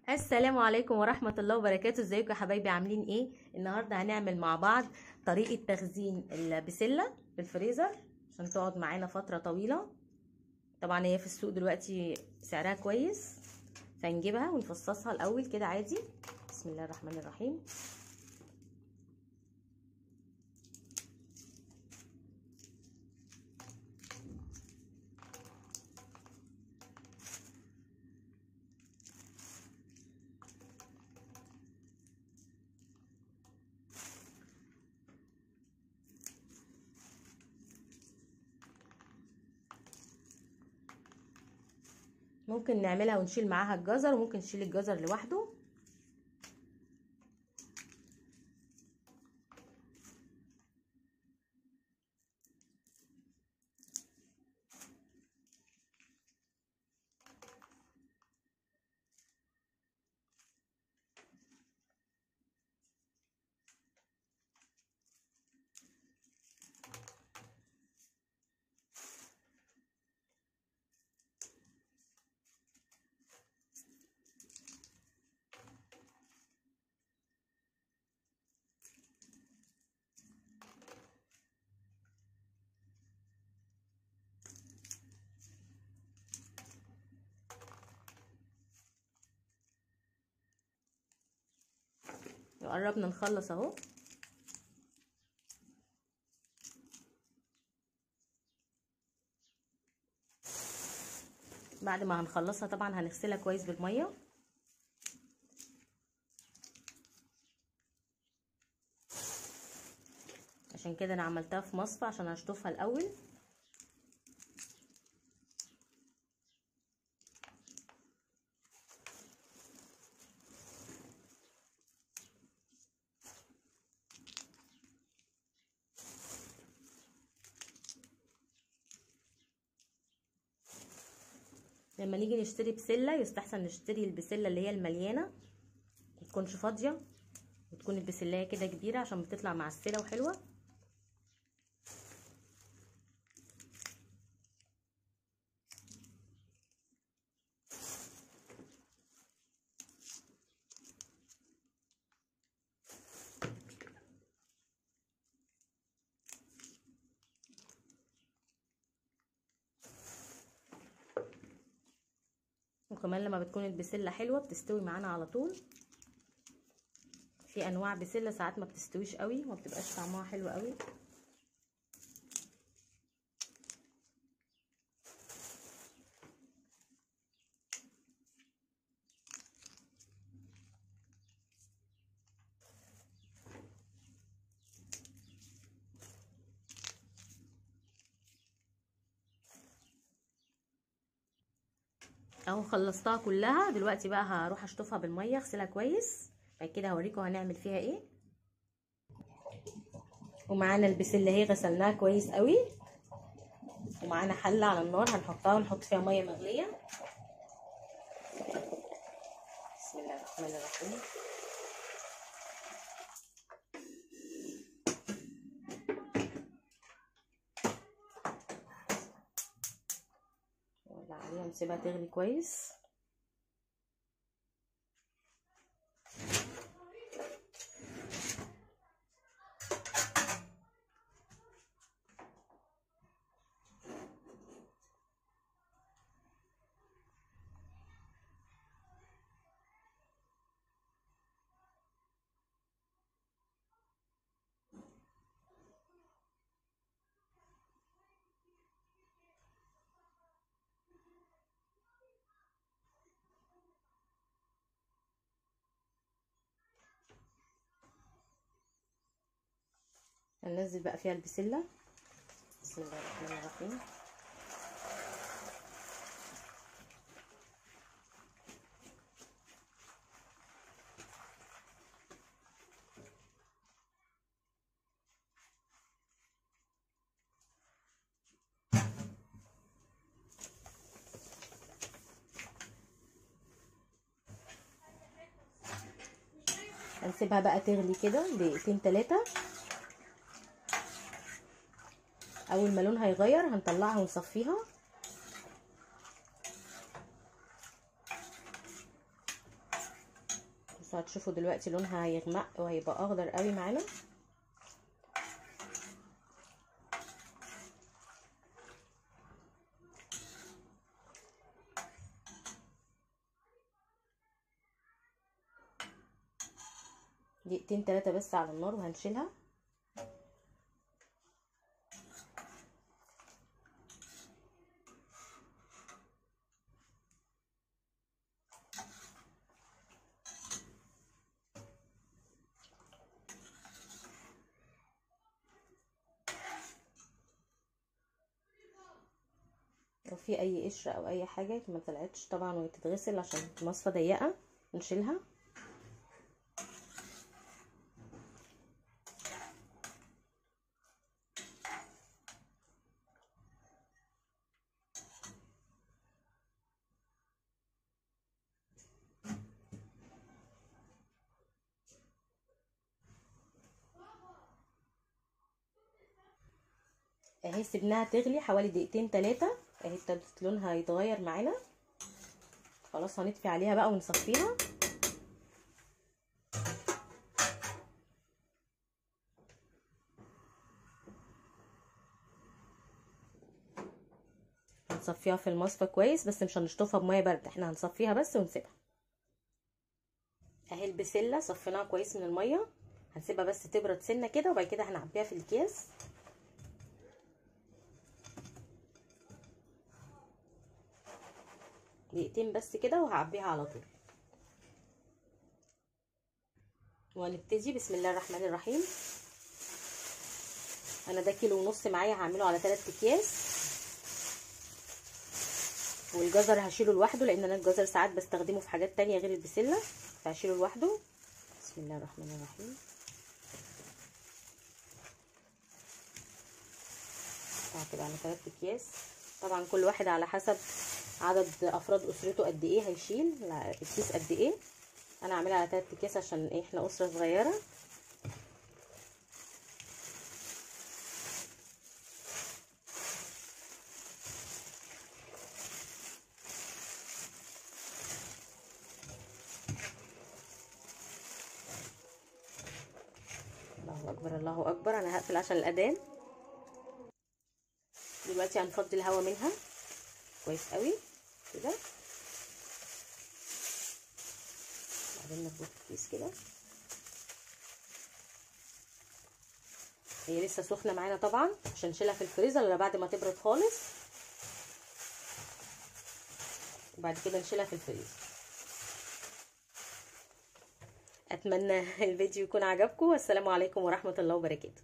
السلام عليكم ورحمة الله وبركاته. ازيكم يا حبايبي؟ عاملين ايه؟ النهاردة هنعمل مع بعض طريقة تخزين البسلة في الفريزر عشان تقعد معانا فترة طويلة. طبعا هي في السوق دلوقتي سعرها كويس، فنجيبها ونفصصها الاول كده عادي. بسم الله الرحمن الرحيم. ممكن نعملها ونشيل معاها الجزر، وممكن نشيل الجزر لوحده. قربنا نخلص اهو. بعد ما هنخلصها طبعا هنغسلها كويس بالميه. عشان كده انا عملتها في مصفى عشان اشطفها الاول. لما نيجي نشتري بسله يستحسن نشتري البسله اللي هي المليانه، متكونش فاضيه، وتكون البسلايه كده كبيره عشان بتطلع معسله وحلوه. وكمان لما بتكون البسله حلوه بتستوي معانا على طول. في انواع بسله ساعات ما بتستويش قوي وما بتبقاش طعمها حلو قوي. اهو خلصتها كلها. دلوقتي بقى هروح اشطفها بالميه اغسلها كويس، بعد كده هوريكم هنعمل فيها ايه. ومعانا البسله اهي غسلناها كويس قوي، ومعانا حله على النار هنحطها ونحط فيها ميه مغليه. بسم الله الرحمن الرحيم. نولع عليها ونسيبها تغلي كويس. هننزل بقى فيها البسله. بسم الله الرحمن الرحيم. هنسيبها بقى تغلي كده دقيقتين 3. اول ما لونها يغير هنطلعها ونصفيها. بصوا هتشوفوا دلوقتي لونها هيغمق وهيبقى اخضر قوي معانا. دقيقتين 3 بس على النار وهنشيلها. لو في اي قشره او اي حاجه ما طلعتش طبعا وهي تتغسل عشان المصفى ضيقه نشيلها. اهي سيبناها تغلي حوالي دقيقتين 3 اهي ابتدت لونها يتغير معانا. خلاص هنطفي عليها بقى ونصفيها. هنصفيها في المصفى كويس بس مش هنشطفها بميه بارده، احنا هنصفيها بس ونسيبها. اهي البسله صفيناها كويس من الميه، هنسيبها بس تبرد سنه كده وبعد كده هنعبيها في الكيس. دقيقتين بس كده وهعبيها على طول. وهنبتدي بسم الله الرحمن الرحيم. انا ده كيلو ونص معايا، هعمله على 3 اكياس. والجزر هشيله لوحده لان انا الجزر ساعات بستخدمه في حاجات تانية غير البسله، فهشيله لوحده. بسم الله الرحمن الرحيم. هتبقى على 3 اكياس. طبعا كل واحد على حسب عدد افراد اسرته قد ايه هيشيل الكيس قد ايه. انا هعملها على 3 اكياس عشان احنا اسره صغيره. الله اكبر الله اكبر. انا هقفل عشان الاذان. دلوقتي هنفضي الهواء منها كويس قوي كده، بعدين نربط الكيس كده. هي لسه سخنه معانا طبعا عشان نشيلها في الفريزر ولا بعد ما تبرد خالص، وبعد كده نشيلها في الفريزر. اتمنى الفيديو يكون عجبكم، والسلام عليكم ورحمه الله وبركاته.